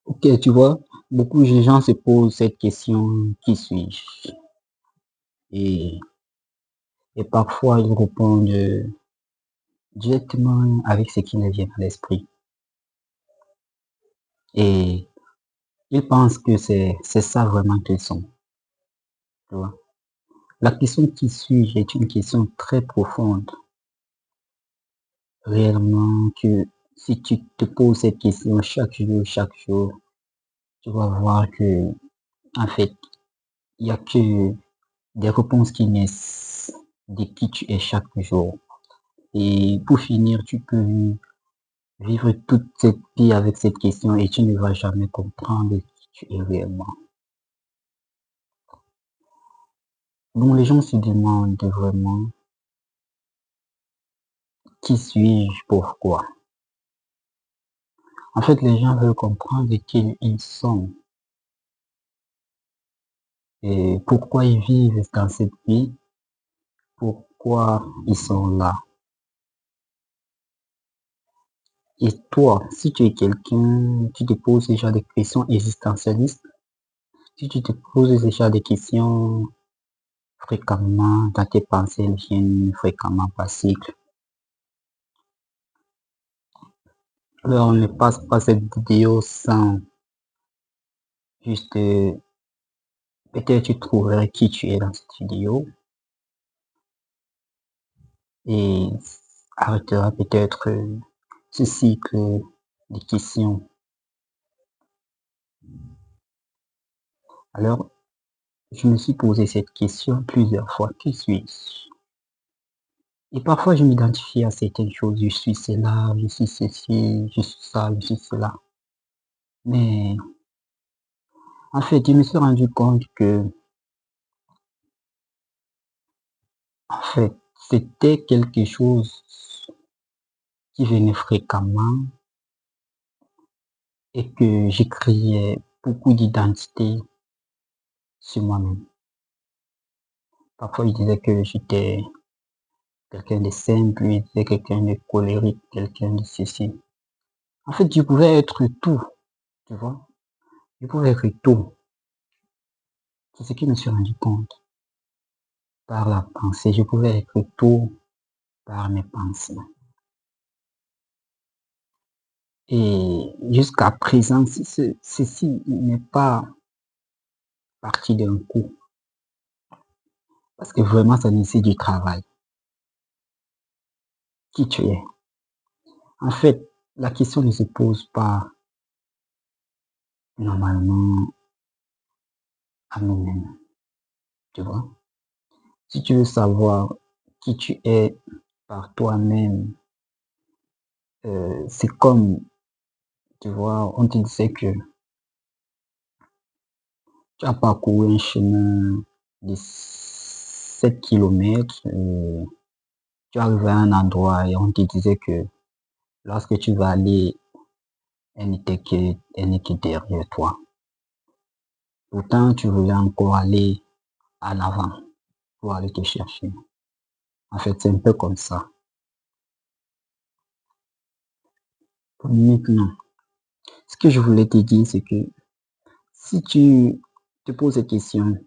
Ok, tu vois, beaucoup de gens se posent cette question, qui suis-je? Et, et parfois ils répondent directement avec ce qui leur vient à l'esprit. Et ils pensent que c'est ça vraiment qu'ils sont. Tu vois. La question qui suis-je est une question très profonde. Réellement, que si tu te poses cette question chaque jour, tu vas voir que, en fait, il n'y a que des réponses qui naissent de qui tu es chaque jour. Et pour finir, tu peux vivre toute cette vie avec cette question et tu ne vas jamais comprendre qui tu es réellement. Donc les gens se demandent vraiment qui suis-je, pourquoi. En fait, les gens veulent comprendre qui ils sont et pourquoi ils vivent dans cette vie, pourquoi ils sont là. Et toi, si tu es quelqu'un, tu te poses déjà des questions existentialistes, si tu te poses déjà des questions fréquemment dans tes pensées, elles viennent fréquemment par cycle. Alors, on ne passe pas cette vidéo sans juste peut-être tu trouverais qui tu es dans cette vidéo et arrêtera peut-être ce cycle de questions. Alors, je me suis posé cette question plusieurs fois, qui suis-je? Et parfois, je m'identifie à certaines choses, je suis cela, je suis ceci, je suis ça, je suis cela. Mais en fait, je me suis rendu compte que, en fait, c'était quelque chose qui venait fréquemment et que j'ai créé beaucoup d'identités sur moi-même. Parfois, il disait que j'étais quelqu'un de simple, il disait quelqu'un de colérique, quelqu'un de ceci. En fait, je pouvais être tout, tu vois. Je pouvais être tout. C'est ce que je me suis rendu compte par la pensée. Je pouvais être tout par mes pensées. Et jusqu'à présent, ceci n'est pas parti d'un coup. Parce que vraiment, ça nécessite du travail. Qui tu es? En fait, la question ne se pose pas normalement à nous-mêmes, tu vois. Si tu veux savoir qui tu es par toi-même, c'est comme, tu vois, on te disait que tu as parcouru un chemin de 7 kilomètres, tu arrives à un endroit et on te disait que lorsque tu vas aller, elle n'est que derrière toi. Pourtant, tu voulais encore aller en avant pour aller te chercher. En fait, c'est un peu comme ça. Maintenant, ce que je voulais te dire, c'est que si tu te poses cette question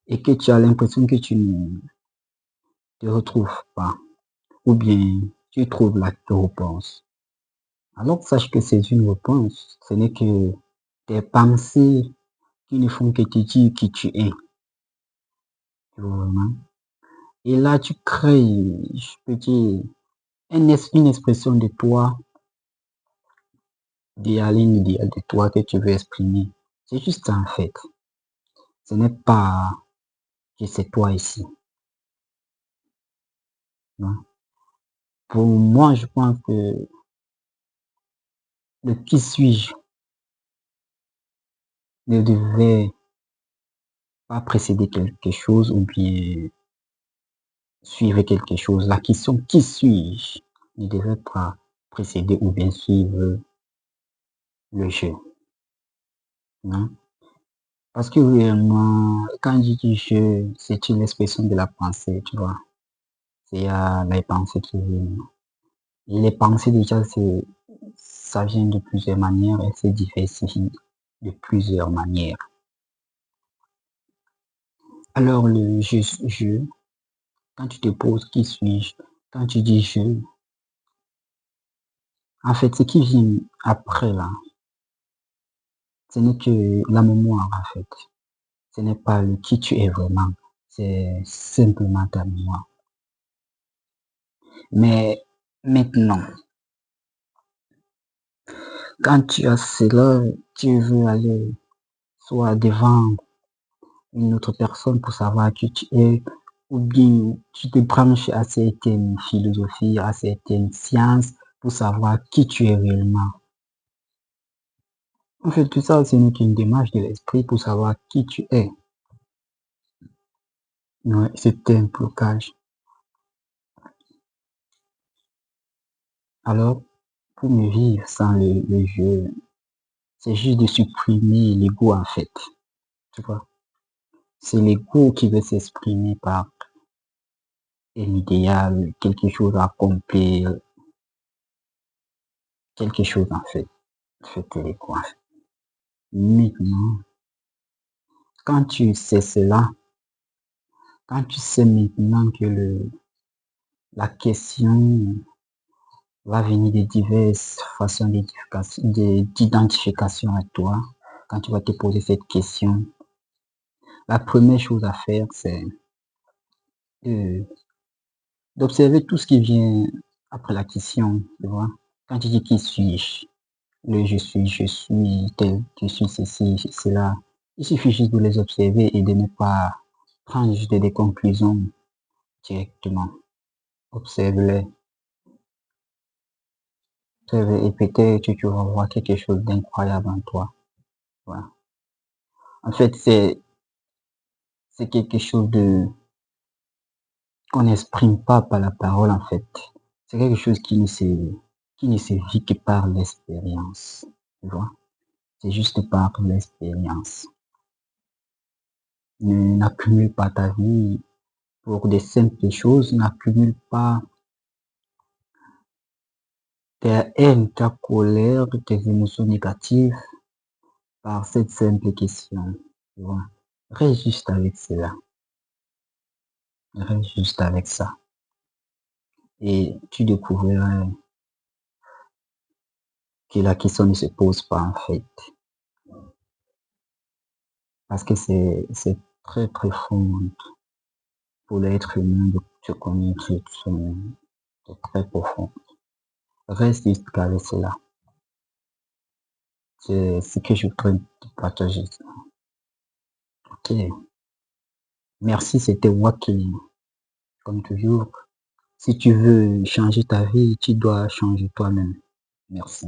et que tu as l'impression que tu ne te retrouves pas, ou bien tu trouves la réponse, alors sache que c'est une réponse. Ce n'est que tes pensées qui ne font que te dire qui tu es. Tu vois vraiment? Et là, tu crées, je peux dire, une expression de toi, d'idéal de toi que tu veux exprimer. C'est juste ça en fait. Ce n'est pas que c'est toi ici. Non. Pour moi, je pense que le qui suis-je ne devait pas précéder quelque chose ou bien suivre quelque chose. La question qui suis-je ne devait pas précéder ou bien suivre le jeu. Non? Parce que réellement, quand je dis jeu, c'est une expression de la pensée, tu vois. C'est les pensées qui viennent. Et les pensées déjà, ça vient de plusieurs manières et c'est diversifié de plusieurs manières. Alors le je, quand tu te poses qui suis-je, quand tu dis je, en fait ce qui vient après là, ce n'est que la mémoire en fait. Ce n'est pas le qui tu es vraiment, c'est simplement ta mémoire. Mais maintenant, quand tu as cela, tu veux aller soit devant une autre personne pour savoir qui tu es, ou bien tu te branches à certaines philosophies, à certaines sciences pour savoir qui tu es réellement. En fait, tout ça, ce n'est qu'une démarche de l'esprit pour savoir qui tu es. Ouais, c'est un blocage. Alors, pour me vivre sans le jeu, c'est juste de supprimer l'ego en fait. Tu vois? C'est l'ego qui veut s'exprimer par un idéal, quelque chose à accomplir, quelque chose en fait. C'est l'ego en fait. Maintenant, quand tu sais cela, quand tu sais maintenant que la question va venir de diverses façons d'identification à toi, quand tu vas te poser cette question, la première chose à faire, c'est de d'observer tout ce qui vient après la question, tu vois. Quand tu dis qui suis-je, le je suis tel, je suis ceci, cela, il suffit juste de les observer et de ne pas prendre juste des conclusions directement. Observe-les, observe et peut-être que tu vas voir quelque chose d'incroyable en toi. Voilà. En fait, c'est quelque chose de qu'on n'exprime pas par la parole, en fait. C'est quelque chose qui ne se vit que par l'expérience. Tu vois? C'est juste par l'expérience. N'accumule pas ta vie pour des simples choses, n'accumule pas ta haine, ta colère, tes émotions négatives par cette simple question. Tu vois? Reste juste avec cela. Reste juste avec ça. Et tu découvriras que la question ne se pose pas en fait. Parce que c'est très très fond pour l'être humain de se connaître soi-même. C'est très profond. Reste juste avec cela. C'est ce que je voudrais te partager. Ok. Merci, c'était Wakil. Comme toujours, si tu veux changer ta vie, tu dois changer toi-même. Merci.